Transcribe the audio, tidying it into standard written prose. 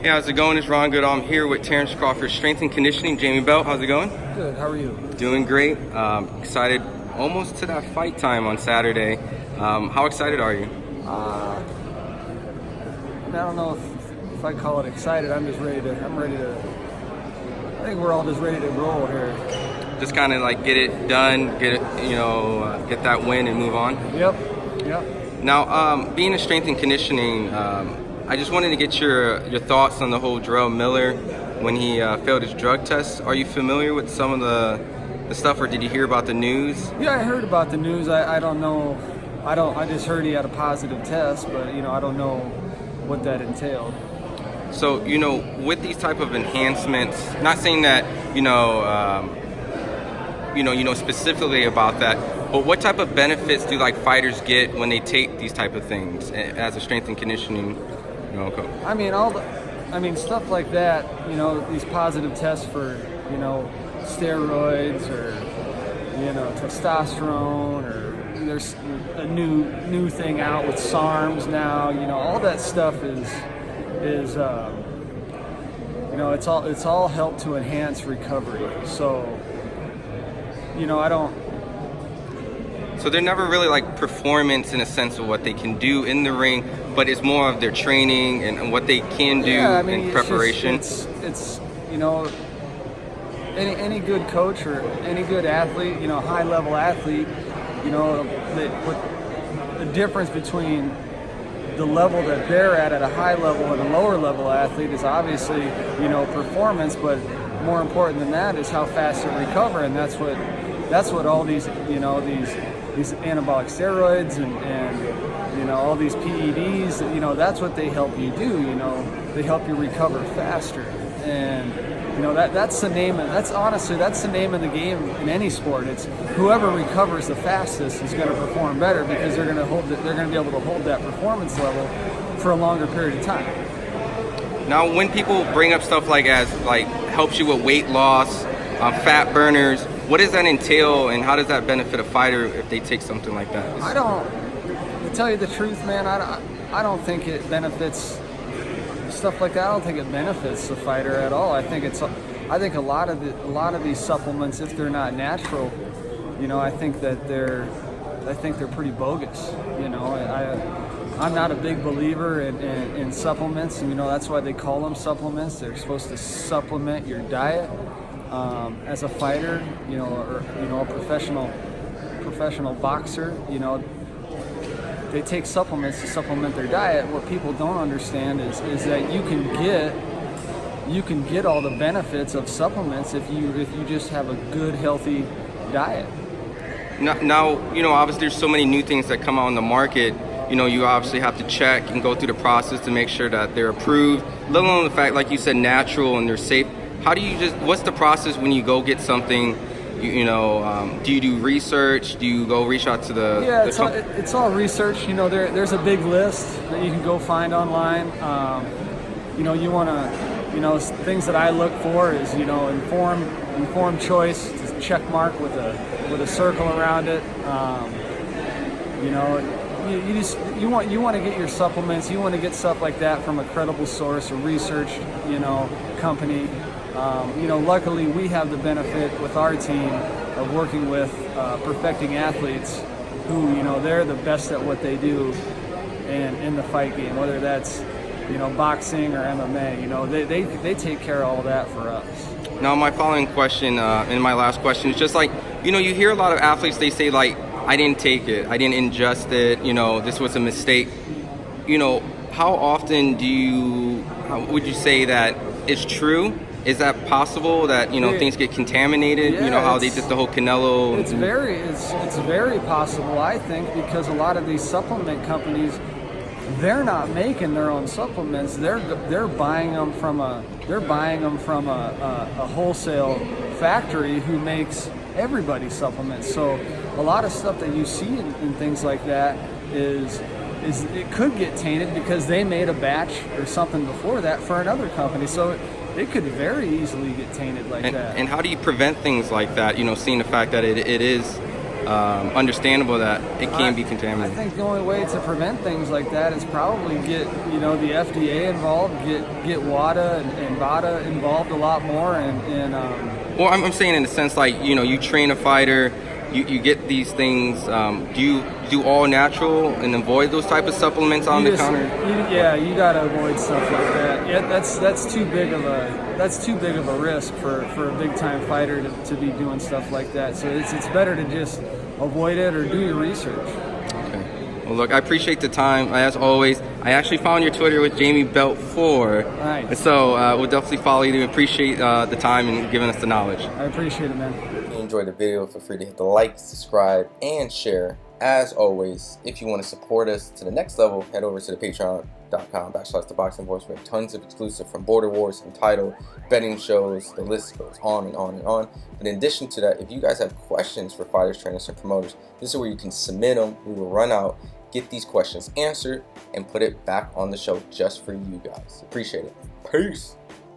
Hey, how's it going? It's Ron Goodall. I'm here with Crawford'S Strength and Conditioning, Jamie Bell. How's it going? Good. How are you? Doing great. Excited almost to that fight time on Saturday. How excited are you? I don't know if I call it excited. I'm ready to. I think we're all just ready to roll here. Just kind of like get it done, get that win and move on. Yep. Now, being a strength and conditioning, I just wanted to get your thoughts on the whole Jarrell Miller when he failed his drug test. Are you familiar with some of the stuff, or did you hear about the news? Yeah, I heard about the news. I don't know. I just heard he had a positive test, but I don't know what that entailed. So with these type of enhancements, not saying that specifically about that, but what type of benefits do fighters get when they take these type of things as a strength and conditioning coach? I mean, stuff like that. These positive tests for steroids or testosterone, or there's a new thing out with SARMs now. All that stuff is it's all helped to enhance recovery. So I don't. So they're never really performance in a sense of what they can do in the ring, but it's more of their training and what they can do in preparation. It's any good coach or any good athlete, high level athlete, the difference between the level that they're at a high level and a lower level athlete is obviously performance, but more important than that is how fast they recover, and that's what all these these anabolic steroids and all these PEDs, that's what they help you do. They help you recover faster, and that's the name. That's the name of the game in any sport. It's whoever recovers the fastest is going to perform better, because they're going to be able to hold that performance level for a longer period of time. Now, when people bring up stuff as helps you with weight loss, fat burners, what does that entail, and how does that benefit a fighter if they take something like that? To tell you the truth, man, I don't think it benefits stuff like that. I don't think it benefits the fighter at all. I think a lot of these supplements, if they're not natural, I think they're pretty bogus. I'm not a big believer in supplements. That's why they call them supplements. They're supposed to supplement your diet. As a fighter, or a professional boxer, they take supplements to supplement their diet. What people don't understand is that you can get all the benefits of supplements if you just have a good, healthy diet. Now, obviously there's so many new things that come out on the market. You obviously have to check and go through the process to make sure that they're approved, let alone the fact, like you said, natural and they're safe. What's the process when you go get something? Do you do research? Do you go reach out to the? Yeah, it's all research. There's a big list that you can go find online. You want to, things that I look for is, informed choice, just check mark with a circle around it. You want to get your supplements. You want to get stuff like that from a credible source, a research, company. Luckily we have the benefit with our team of working with perfecting athletes who, they're the best at what they do in the fight game, whether that's, boxing or MMA. They take care of all that for us. Now, my following question and my last question is just you hear a lot of athletes, they say I didn't take it, I didn't ingest it, this was a mistake. How often would you say that it's true? Is that possible that things get contaminated? Yeah, how they did the whole Canelo. It's very possible, I think, because a lot of these supplement companies, they're not making their own supplements. They're buying them from a wholesale factory who makes everybody supplements. So a lot of stuff that you see in things like that is it could get tainted because they made a batch or something before that for another company. So it could very easily get tainted like that. And how do you prevent things like that? Seeing the fact that it is understandable that it can be I contaminated. think the only way to prevent things like that is probably get the FDA involved, get WADA and VADA involved a lot more, and Well, I'm saying in the sense like, you train a fighter, you get these things. Do you do all natural and avoid those type of supplements on the counter? You gotta avoid stuff like that. Yeah, that's too big of a risk for a big time fighter to be doing stuff like that. So it's better to just avoid it or do your research. Okay. Well, look, I appreciate the time. As always, I actually found your Twitter with Jamie Belt 4. Nice. So we'll definitely follow you. Appreciate the time and giving us the knowledge. I appreciate it, man. If you enjoyed the video, feel free to hit the like, subscribe, and share. As always, if you want to support us to the next level, head over to the patreon.com/ThaBoxingVoice. We have tons of exclusive from Border Wars, Entitled, betting shows, the list goes on and on and on. But in addition to that, if you guys have questions for fighters, trainers, and promoters, this is where you can submit them. We will run out, get these questions answered, and put it back on the show just for you guys. Appreciate it. Peace.